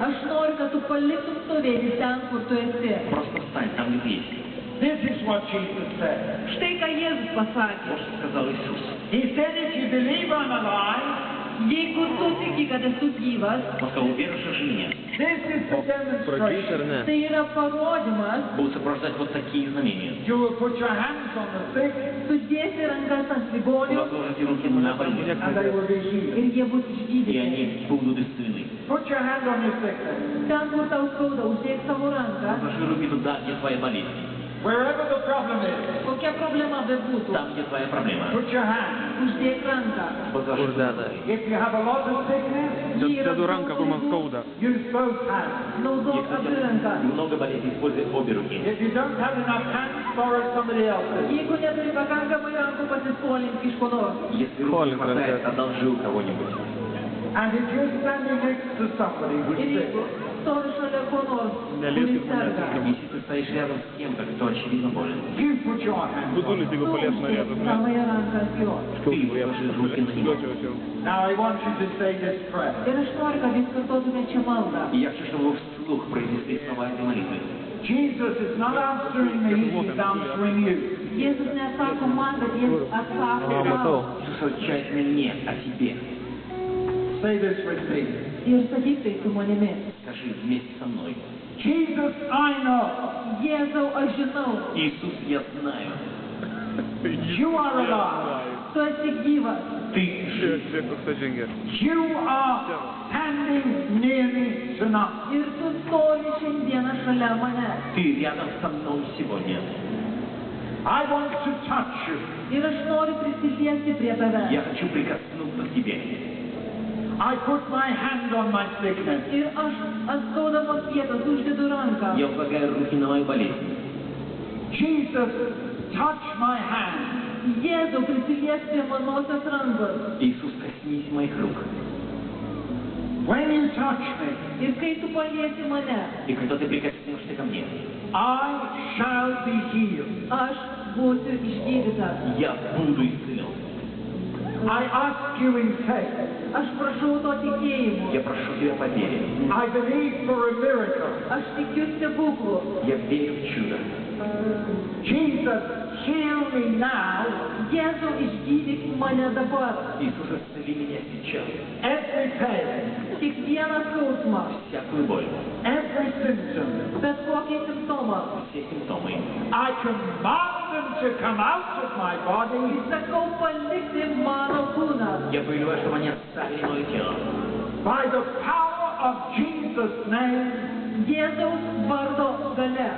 Aš noriu, kad tu paliktum stovėti ten, kur tu esi. Просто встань там, где ты есть. This is what Jesus said. Štai ką Jėzus pasakė. Вот что сказал Иисус. He said, if you believe I'm alive, Jeigu tu tiki, kad esu gyvas, Он сказал, уверовавших же меня this is the demonstration. tai yra parodymas, будут сопровождать вот такие знамения. You will put your hands on the sick, sudėsi rankas ant ligonių Возложите руки на больных, and they will be healed. ir jie bus и išgydyti. они будут исцелены. Put your hand on your sickness. Ten, kur tau skauda, uždėk savo ranką. Возложи руки туда, где твоя болезнь. Wherever the problem is, Kokia problema bebūtų, Там, где твоя проблема. put your hand. uždėk ranką. Возложи туда. If you have a lot of sickness, Jei yra Dedu ranką, kur man skauda. use both hands. naudok Если у abi тебя rankas. много болезней, используй обе руки. If you don't have enough hands, borrow somebody else's. Jeigu neturi pakankamai rankų, pasiskolink iš ko nors. Если руки не хватает, одолжи у кого-нибудь. And if you're standing next to somebody who's Ir sick, jeigu stovi šalia ko nors, Nelieskit kuris manęs serga, Если ты стоишь рядом с кем-то, кто очевидно болен, you put your hands on. Budulys, jeigu paliesime tu rėtus, savoje ranką ant jo. ты возложи руки на него. Now I want you to say this prayer. Ir aš noriu, kad jūs kartotumėte šią maldą. И я хочу, чтобы вы вслух произнесли слова этой молитвы. Jesus is not answering me, he's answering you. Jėzus nesako man, bet jis atsako matau. tau. Иисус отвечает не мне, а тебе. Say this with me. Ir sakyk tai su manimi. Скажи вместе со мной. Jesus, I know Jėzau, aš žinau, Иисус, я знаю, you are alive. tu esi gyvas. ты жив. Žiūrėk, koks tas žengė. You are standing near me tonight. Ir tu stovi šiandieną šalia manęs. Ты рядом со мной сегодня. I want to touch you. Ir aš noriu prisiliesti prie tavęs. Я хочу прикоснуться к тебе. I put my hand on my sickness. Ir aš ant skaudamos vietos uždedu ranką. Я возлагаю руки на мою болезнь. Jesus, touch my hand. Jėzau, prisiliesk prie manosios rankos. Иисус, коснись моих рук. When you touch me, Ir kai tu paliesi mane, И когда ты прикоснешься ко мне, I shall be healed. aš būsiu išgydytas. я буду исцелен. I ask you in faith. Aš prašau to tikėjimu. Я прошу тебя по вере. I believe for a miracle. Aš tikiu stebuklų. Я верю в чудо. Jesus, heal me now. Jėzau, išgydyk mane dabar. Иисус, исцели меня сейчас. Every pain, Kiekvieną skausmą, Всякую боль, every symptom, bet kokį simptomą. все симптомы. I command them to come out of my body. Sakau, palikti mano kūną. Я повелеваю, чтобы они оставили мое тело. By the power of Jesus' name, Jėzaus vardo gale.